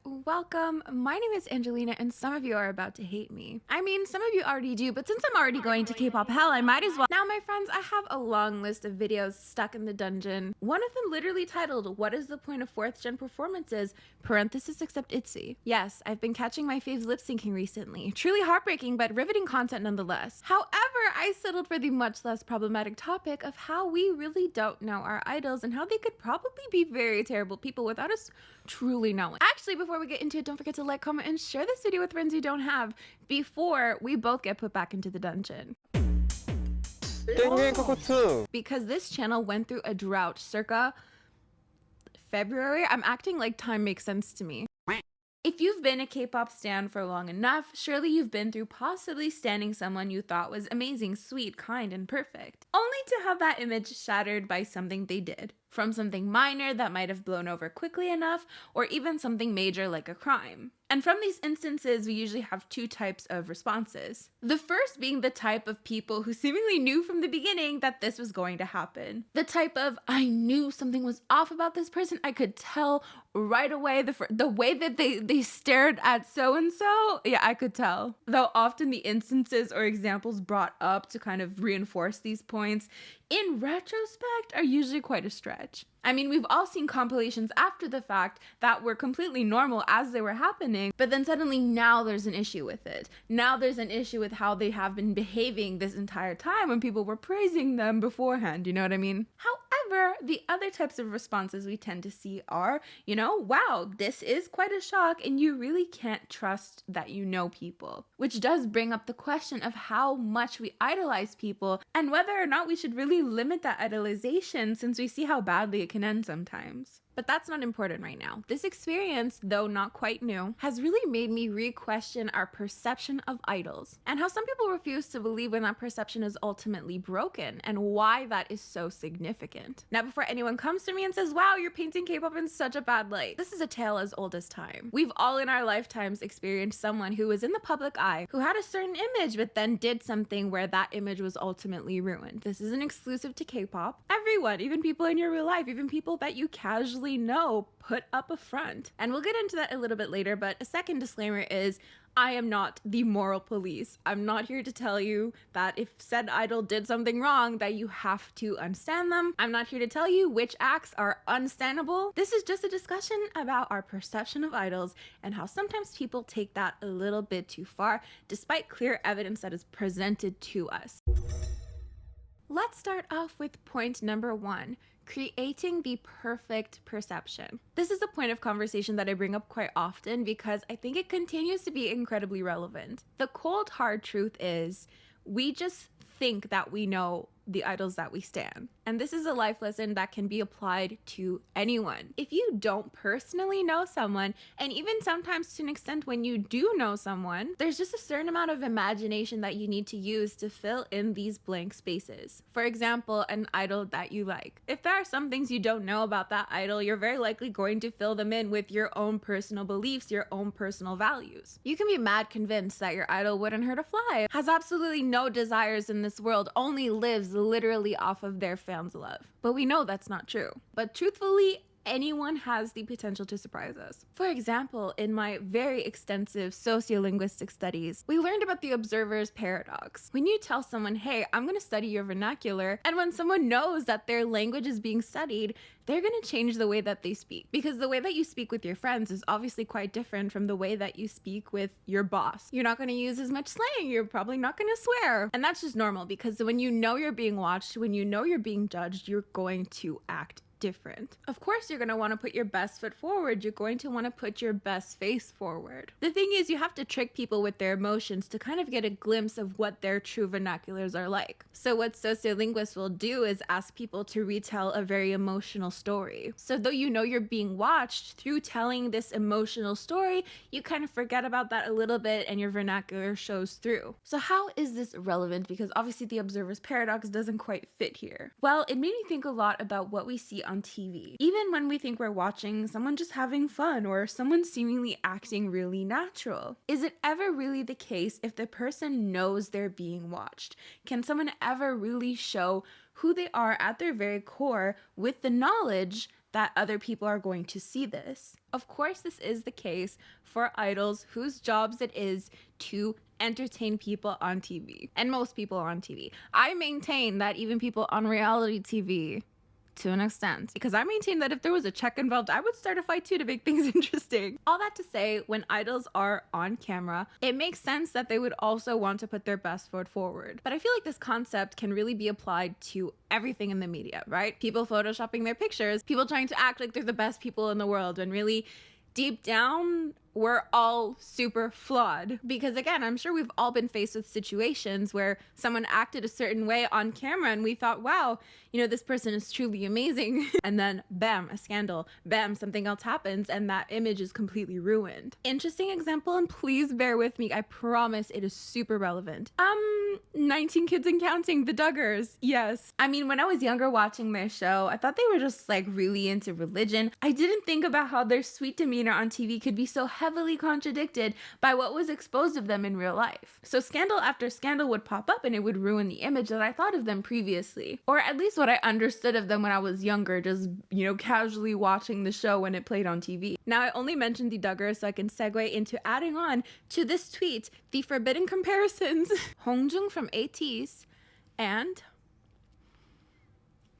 welcome. My name is Angelina, and some of you are about to hate me. I mean, some of you already do, but since I'm already going to K-pop hell, I might as well. Now, my friends, I have a long list of videos stuck in the dungeon. One of them literally titled, "What is the point of 4th gen performances? Parenthesis except ITZY." Yes, I've been catching my faves lip syncing recently. Truly heartbreaking, but riveting content nonetheless. However, I settled for the much less problematic topic of how we really don't know our idols and how they could probably be very terrible people without us truly knowing. Actually, before we get into it, don't forget to like, comment, and share this video with friends you don't have before we both get put back into the dungeon. Because this channel went through a drought circa February. I'm acting like time makes sense to me. If you've been a K-pop stan for long enough, surely you've been through possibly standing someone you thought was amazing, sweet, kind, and perfect, only to have that image shattered by something they did. From something minor that might have blown over quickly enough, or even something major like a crime. And from these instances, we usually have two types of responses. The first being the type of people who seemingly knew from the beginning that this was going to happen. The type of, I knew something was off about this person. I could tell right away the way that they stared at so-and-so. Yeah, I could tell. Though often the instances or examples brought up to kind of reinforce these points, in retrospect, are usually quite a stretch. I mean, we've all seen compilations after the fact that were completely normal as they were happening, but then suddenly now there's an issue with it. Now there's an issue with how they have been behaving this entire time when people were praising them beforehand, you know what I mean? However, the other types of responses we tend to see are, wow, this is quite a shock and you really can't trust that you know people. Which does bring up the question of how much we idolize people and whether or not we should really limit that idolization since we see how badly it can end sometimes. But that's not important right now. This experience, though not quite new, has really made me re-question our perception of idols and how some people refuse to believe when that perception is ultimately broken and why that is so significant. Now, before anyone comes to me and says, wow, you're painting K-pop in such a bad light, this is a tale as old as time. We've all in our lifetimes experienced someone who was in the public eye, who had a certain image, but then did something where that image was ultimately ruined. This isn't exclusive to K-pop. Everyone, even people in your real life, even people that you casually know, put up a front. And we'll get into that a little bit later, but a second disclaimer is I am not the moral police. I'm not here to tell you that if said idol did something wrong that you have to unstand them. I'm not here to tell you which acts are unstandable. This is just a discussion about our perception of idols and how sometimes people take that a little bit too far despite clear evidence that is presented to us. Let's start off with point number 1. Creating the perfect perception. This is a point of conversation that I bring up quite often because I think it continues to be incredibly relevant. The cold hard truth is we just think that we know the idols that we stan. And this is a life lesson that can be applied to anyone. If you don't personally know someone, and even sometimes to an extent when you do know someone, there's just a certain amount of imagination that you need to use to fill in these blank spaces. For example, an idol that you like. If there are some things you don't know about that idol, you're very likely going to fill them in with your own personal beliefs, your own personal values. You can be mad convinced that your idol wouldn't hurt a fly, has absolutely no desires in this world, only lives literally off of their fans' love. But we know that's not true. But truthfully, anyone has the potential to surprise us. For example, in my very extensive sociolinguistic studies, we learned about the observer's paradox. When you tell someone, hey, I'm going to study your vernacular, and when someone knows that their language is being studied, they're going to change the way that they speak. Because the way that you speak with your friends is obviously quite different from the way that you speak with your boss. You're not going to use as much slang. You're probably not going to swear. And that's just normal because when you know you're being watched, when you know you're being judged, you're going to act different. Of course, you're going to want to put your best foot forward. You're going to want to put your best face forward. The thing is, you have to trick people with their emotions to kind of get a glimpse of what their true vernaculars are like. So what sociolinguists will do is ask people to retell a very emotional story. So though you know you're being watched, through telling this emotional story, you kind of forget about that a little bit and your vernacular shows through. So how is this relevant? Because obviously the observer's paradox doesn't quite fit here. Well, it made me think a lot about what we see on TV. Even when we think we're watching someone just having fun or someone seemingly acting really natural. Is it ever really the case if the person knows they're being watched? Can someone ever really show who they are at their very core with the knowledge that other people are going to see this. Of course, this is the case for idols whose jobs it is to entertain people on TV, and most people on TV. I maintain that even people on reality TV, to an extent, because I maintain that if there was a check involved, I would start a fight too to make things interesting. All that to say, when idols are on camera, it makes sense that they would also want to put their best foot forward. But I feel like this concept can really be applied to everything in the media, right? People photoshopping their pictures, people trying to act like they're the best people in the world, when really deep down, we're all super flawed. Because again, I'm sure we've all been faced with situations where someone acted a certain way on camera and we thought, wow, you know, this person is truly amazing. And then bam, a scandal, bam, something else happens and that image is completely ruined. Interesting example, and please bear with me, I promise it is super relevant. 19 Kids and Counting, the Duggars, yes. I mean, when I was younger watching their show, I thought they were just like really into religion. I didn't think about how their sweet demeanor on TV could be so heavily contradicted by what was exposed of them in real life. So scandal after scandal would pop up and it would ruin the image that I thought of them previously, or at least what I understood of them when I was younger, just, you know, casually watching the show when it played on TV. Now, I only mentioned the Duggars so I can segue into adding on to this tweet, the forbidden comparisons. Hongjung from ATEEZ and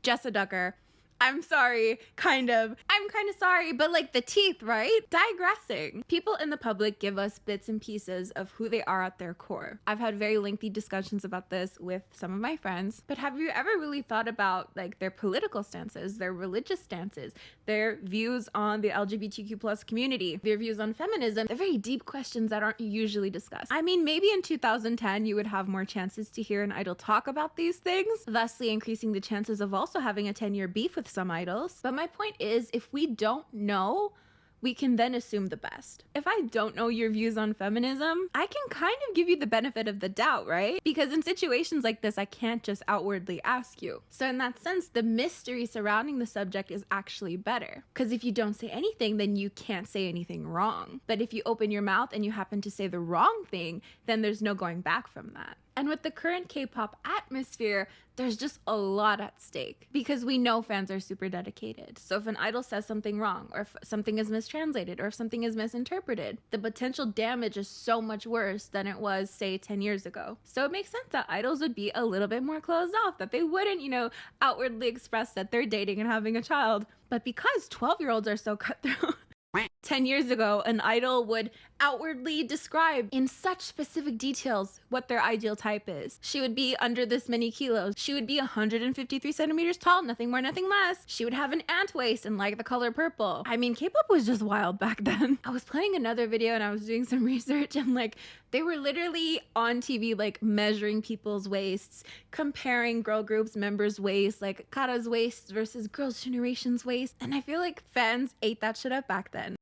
Jessa Duggar. I'm sorry, kind of. I'm kind of sorry, but like the teeth, right? Digressing. People in the public give us bits and pieces of who they are at their core. I've had very lengthy discussions about this with some of my friends, but have you ever really thought about like their political stances, their religious stances, their views on the LGBTQ plus community, their views on feminism? They're very deep questions that aren't usually discussed. I mean, maybe in 2010 you would have more chances to hear an idol talk about these things, thusly increasing the chances of also having a 10-year beef with some idols. But my point is, if we don't know, we can then assume the best. If I don't know your views on feminism, I can kind of give you the benefit of the doubt, right? Because in situations like this, I can't just outwardly ask you. So in that sense, the mystery surrounding the subject is actually better. Because if you don't say anything, then you can't say anything wrong. But if you open your mouth and you happen to say the wrong thing, then there's no going back from that. And with the current K-pop atmosphere, there's just a lot at stake because we know fans are super dedicated. So if an idol says something wrong, or if something is mistranslated, or if something is misinterpreted, the potential damage is so much worse than it was, say, 10 years ago. So it makes sense that idols would be a little bit more closed off, that they wouldn't, you know, outwardly express that they're dating and having a child. But because 12-year-olds are so cutthroat, 10 years ago, an idol would outwardly describe in such specific details what their ideal type is. She would be under this many kilos. She would be 153 centimeters tall, nothing more, nothing less. She would have an ant waist and like the color purple. I mean, K-pop was just wild back then. I was playing another video and I was doing some research and like they were literally on TV like measuring people's waists, comparing girl groups members' waists, like Kara's waist versus Girls' Generation's waist. And I feel like fans ate that shit up back then.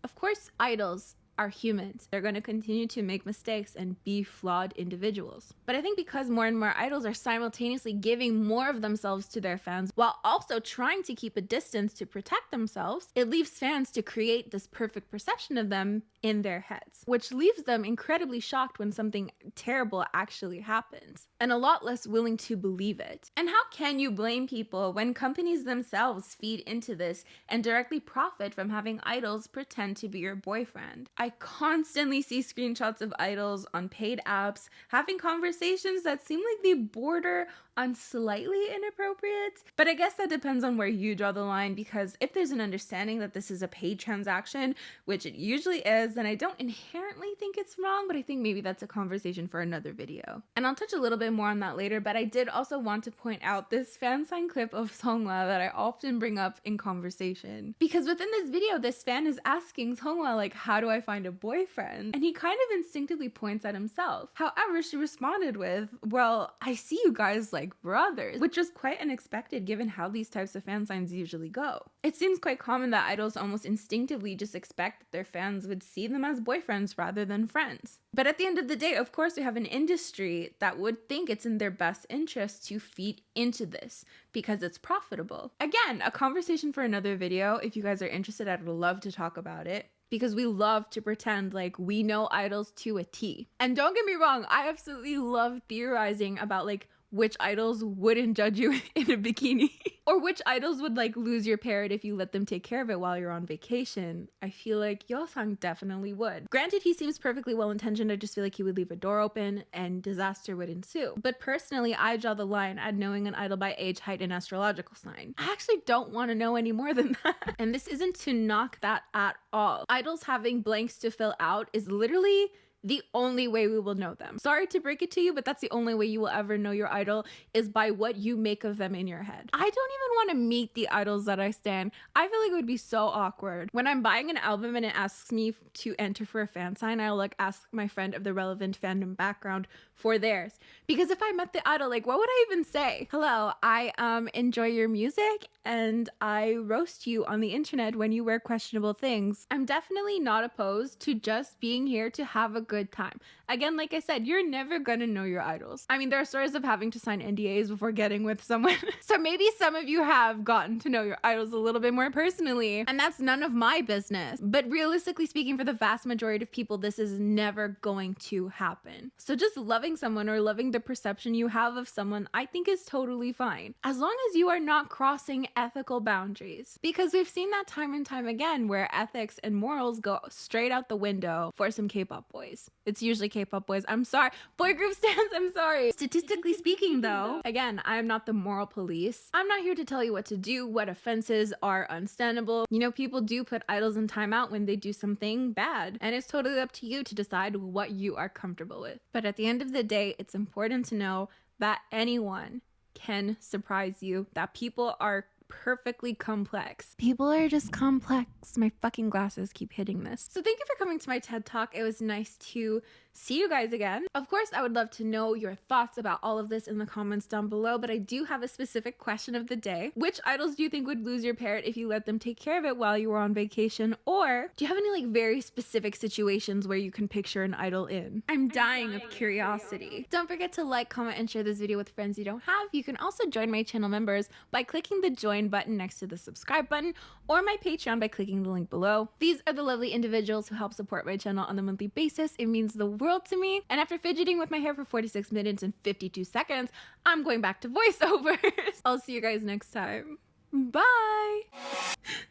Of course, idols are humans. They're going to continue to make mistakes and be flawed individuals. But I think because more and more idols are simultaneously giving more of themselves to their fans while also trying to keep a distance to protect themselves, it leaves fans to create this perfect perception of them in their heads, which leaves them incredibly shocked when something terrible actually happens, and a lot less willing to believe it. And how can you blame people when companies themselves feed into this and directly profit from having idols pretend to be your boyfriend? I constantly see screenshots of idols on paid apps having conversations that seem like they border on slightly inappropriate. But I guess that depends on where you draw the line, because if there's an understanding that this is a paid transaction, which it usually is, then I don't inherently think it's wrong, but I think maybe that's a conversation for another video. And I'll touch a little bit more on that later, but I did also want to point out this fan sign clip of Seonghwa that I often bring up in conversation. Because within this video, this fan is asking Seonghwa, like, how do I find a boyfriend? And he kind of instinctively points at himself. However, she responded with, well, I see you guys like brothers, which was quite unexpected given how these types of fan signs usually go. It seems quite common that idols almost instinctively just expect that their fans would see them as boyfriends rather than friends. But at the end of the day, of course, we have an industry that would think it's in their best interest to feed into this because it's profitable. Again, a conversation for another video. If you guys are interested, I'd love to talk about it, because we love to pretend like we know idols to a T. And don't get me wrong, I absolutely love theorizing about like which idols wouldn't judge you in a bikini or which idols would like lose your parrot if you let them take care of it while you're on vacation, I feel like Yeosang definitely would. Granted, he seems perfectly well-intentioned. I just feel like he would leave a door open and disaster would ensue. But personally, I draw the line at knowing an idol by age, height, and astrological sign. I actually don't want to know any more than that. And this isn't to knock that at all. Idols having blanks to fill out is literally the only way we will know them. Sorry to break it to you, but that's the only way you will ever know your idol, is by what you make of them in your head. I don't even want to meet the idols that I stan. I feel like it would be so awkward. When I'm buying an album and it asks me to enter for a fan sign, I'll like ask my friend of the relevant fandom background for theirs. Because if I met the idol, like what would I even say? Hello, I enjoy your music and I roast you on the internet when you wear questionable things. I'm definitely not opposed to just being here to have a good time. Again, like I said, you're never gonna know your idols. I mean, there are stories of having to sign NDAs before getting with someone. So maybe some of you have gotten to know your idols a little bit more personally, and that's none of my business. But realistically speaking, for the vast majority of people, this is never going to happen. So just loving someone or loving the perception you have of someone, I think is totally fine. As long as you are not crossing ethical boundaries. Because we've seen that time and time again where ethics and morals go straight out the window for some K-pop boys. It's usually K-pop boys. I'm sorry. Boy group stands, I'm sorry. Statistically speaking though, again, I am not the moral police. I'm not here to tell you what to do, what offenses are unstandable. You know, people do put idols in timeout when they do something bad, and it's totally up to you to decide what you are comfortable with. But at the end of the day, it's important to know that anyone can surprise you, that people are perfectly complex. People are just complex. My fucking glasses keep hitting this. So thank you for coming to my TED Talk. It was nice to see you guys again. Of course, I would love to know your thoughts about all of this in the comments down below, but I do have a specific question of the day. Which idols do you think would lose your parrot if you let them take care of it while you were on vacation? Or do you have any like very specific situations where you can picture an idol in? I'm dying of curiosity. Don't forget to like, comment, and share this video with friends you don't have. You can also join my channel members by clicking the join button next to the subscribe button, or my Patreon by clicking the link below. These are the lovely individuals who help support my channel on a monthly basis. It means the world to me. And after fidgeting with my hair for 46 minutes and 52 seconds, I'm going back to voiceovers. I'll see you guys next time. Bye.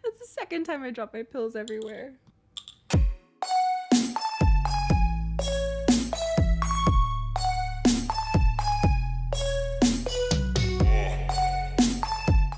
That's the second time I drop my pills everywhere.